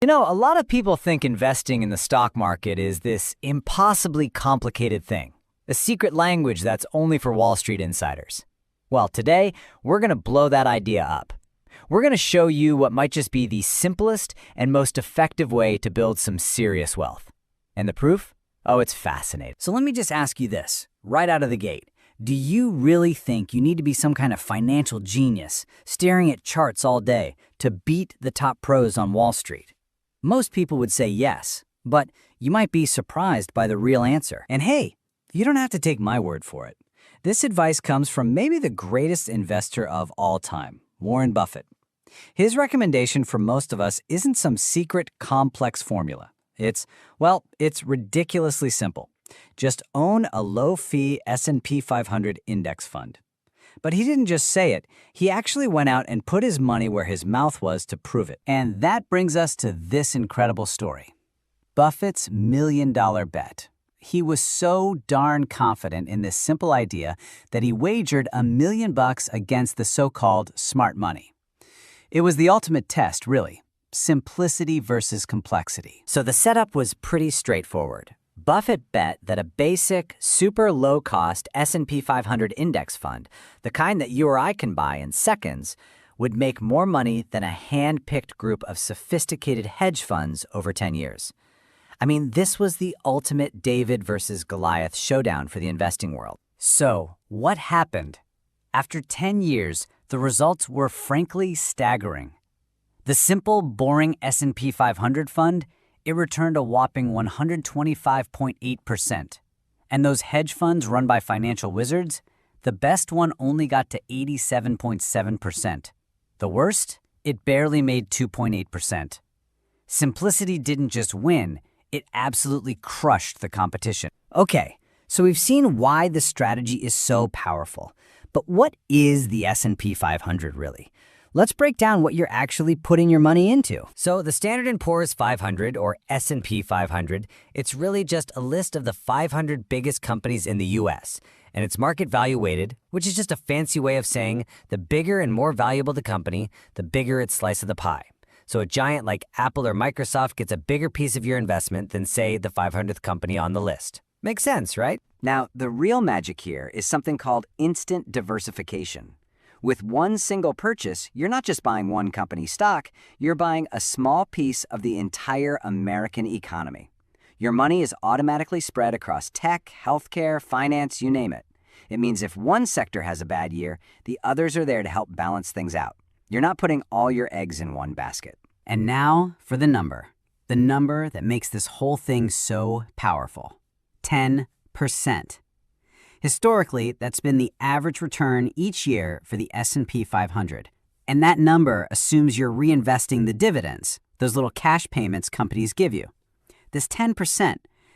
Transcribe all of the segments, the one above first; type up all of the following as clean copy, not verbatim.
You know, a lot of people think investing in the stock market is this impossibly complicated thing, a secret language that's only for Wall Street insiders. Well, today, we're going to blow that idea up. We're going to show you what might just be the simplest and most effective way to build some serious wealth. And the proof? Oh, it's fascinating. So let me just ask you this, right out of the gate. Do you really think you need to be some kind of financial genius, staring at charts all day, to beat the top pros on Wall Street? Most people would say yes, but you might be surprised by the real answer. And hey, you don't have to take my word for it. This advice comes from maybe the greatest investor of all time, Warren Buffett. His recommendation for most of us isn't some secret, complex formula. It's ridiculously simple. Just own a low-fee S&P 500 index fund. But he didn't just say it, he actually went out and put his money where his mouth was to prove it. And that brings us to this incredible story. Buffett's $1 million bet. He was so darn confident in this simple idea that he wagered $1 million against the so-called smart money. It was the ultimate test, really. Simplicity versus complexity. So the setup was pretty straightforward. Buffett bet that a basic, super low-cost S&P 500 index fund, the kind that you or I can buy in seconds, would make more money than a hand-picked group of sophisticated hedge funds over 10 years. I mean, this was the ultimate David versus Goliath showdown for the investing world. So, what happened? After 10 years, the results were frankly staggering. The simple, boring S&P 500 fund, it returned a whopping 125.8%. And those hedge funds run by financial wizards, the best one only got to 87.7%. The worst? It barely made 2.8%. Simplicity didn't just win, it absolutely crushed the competition. Okay, so we've seen why the strategy is so powerful. But what is the S&P 500 really? Let's break down what you're actually putting your money into. So the Standard & Poor's 500, or S&P 500, it's really just a list of the 500 biggest companies in the U.S., and it's market value weighted, which is just a fancy way of saying the bigger and more valuable the company, the bigger its slice of the pie. So a giant like Apple or Microsoft gets a bigger piece of your investment than, say, the 500th company on the list. Makes sense, right? Now, the real magic here is something called instant diversification. With one single purchase, you're not just buying one company's stock, you're buying a small piece of the entire American economy. Your money is automatically spread across tech, healthcare, finance, you name it. It means if one sector has a bad year, the others are there to help balance things out. You're not putting all your eggs in one basket. And now for the number that makes this whole thing so powerful. 10%. Historically, that's been the average return each year for the S&P 500. And that number assumes you're reinvesting the dividends, those little cash payments companies give you. This 10%,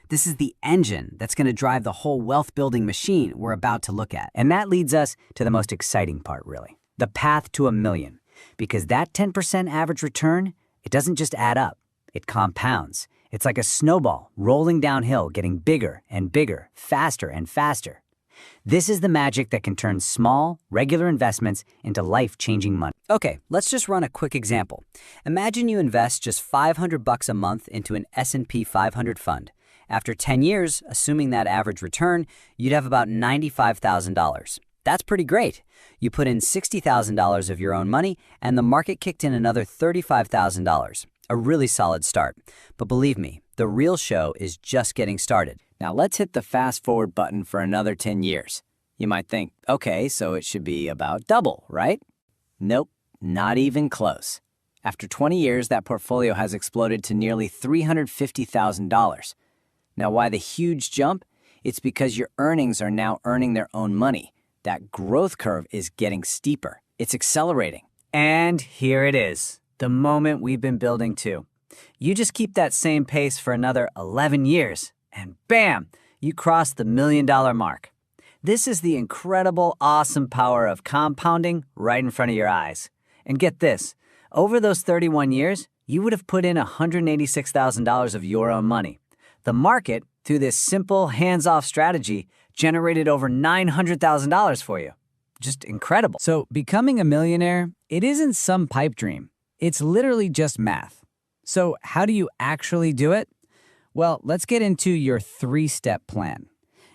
this is the engine that's going to drive the whole wealth-building machine we're about to look at. And that leads us to the most exciting part, really. The path to $1 million. Because that 10% average return, it doesn't just add up. It compounds. It's like a snowball rolling downhill, getting bigger and bigger, faster and faster. This is the magic that can turn small, regular investments into life-changing money. Okay, let's just run a quick example. Imagine you invest just $500 a month into an S&P 500 fund. After 10 years, assuming that average return, you'd have about $95,000. That's pretty great. You put in $60,000 of your own money, and the market kicked in another $35,000. A really solid start. But believe me, the real show is just getting started. Now let's hit the fast forward button for another 10 years. You might think, okay, so it should be about double, right? Nope, not even close. After 20 years, that portfolio has exploded to nearly $350,000. Now why the huge jump? It's because your earnings are now earning their own money. That growth curve is getting steeper. It's accelerating. And here it is, the moment we've been building to. You just keep that same pace for another 11 years. And bam, you cross the $1 million mark. This is the incredible, awesome power of compounding right in front of your eyes. And get this, over those 31 years, you would have put in $186,000 of your own money. The market, through this simple, hands-off strategy, generated over $900,000 for you. Just incredible. So becoming a millionaire, it isn't some pipe dream. It's literally just math. So, how do you actually do it? Well, let's get into your 3-step plan.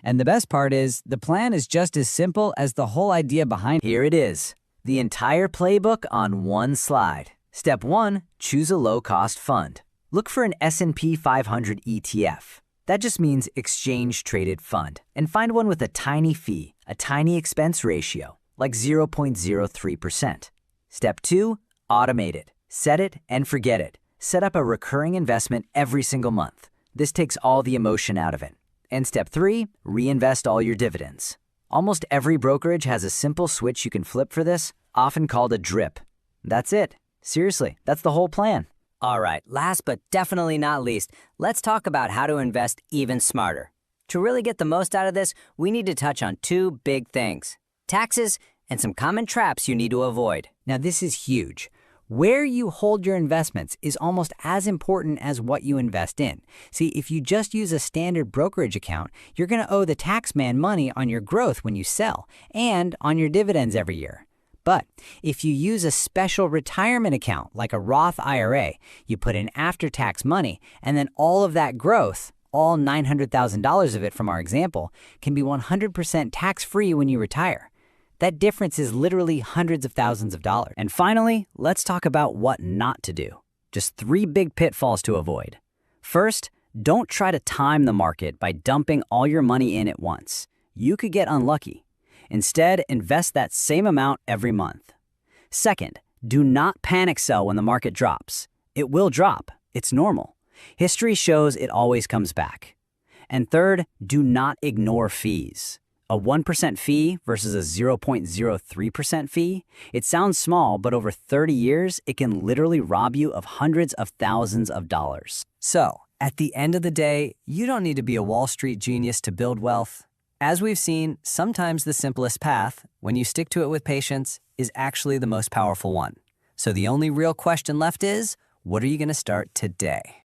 And the best part is, the plan is just as simple as the whole idea behind it. Here it is, the entire playbook on one slide. Step 1, choose a low-cost fund. Look for an S&P 500 ETF. That just means exchange-traded fund. And find one with a tiny fee, a tiny expense ratio, like 0.03%. Step 2, automate it. Set it and forget it. Set up a recurring investment every single month. This takes all the emotion out of it. And step 3, reinvest all your dividends. Almost every brokerage has a simple switch you can flip for this, often called a drip. That's it. Seriously, that's the whole plan. All right, last but definitely not least, let's talk about how to invest even smarter. To really get the most out of this, we need to touch on 2 big things: taxes and some common traps you need to avoid. Now, this is huge. Where you hold your investments is almost as important as what you invest in. See, if you just use a standard brokerage account, you're going to owe the tax man money on your growth when you sell and on your dividends every year. But if you use a special retirement account like a Roth IRA, you put in after-tax money, and then all of that growth, all $900,000 of it from our example, can be 100% tax-free when you retire. That difference is literally hundreds of thousands of dollars. And finally, let's talk about what not to do. Just 3 big pitfalls to avoid. First, don't try to time the market by dumping all your money in at once. You could get unlucky. Instead, invest that same amount every month. Second, do not panic sell when the market drops. It will drop. It's normal. History shows it always comes back. And third, do not ignore fees. A 1% fee versus a 0.03% fee, it sounds small, but over 30 years, it can literally rob you of hundreds of thousands of dollars. So, at the end of the day, you don't need to be a Wall Street genius to build wealth. As we've seen, sometimes the simplest path, when you stick to it with patience, is actually the most powerful one. So the only real question left is, what are you going to start today?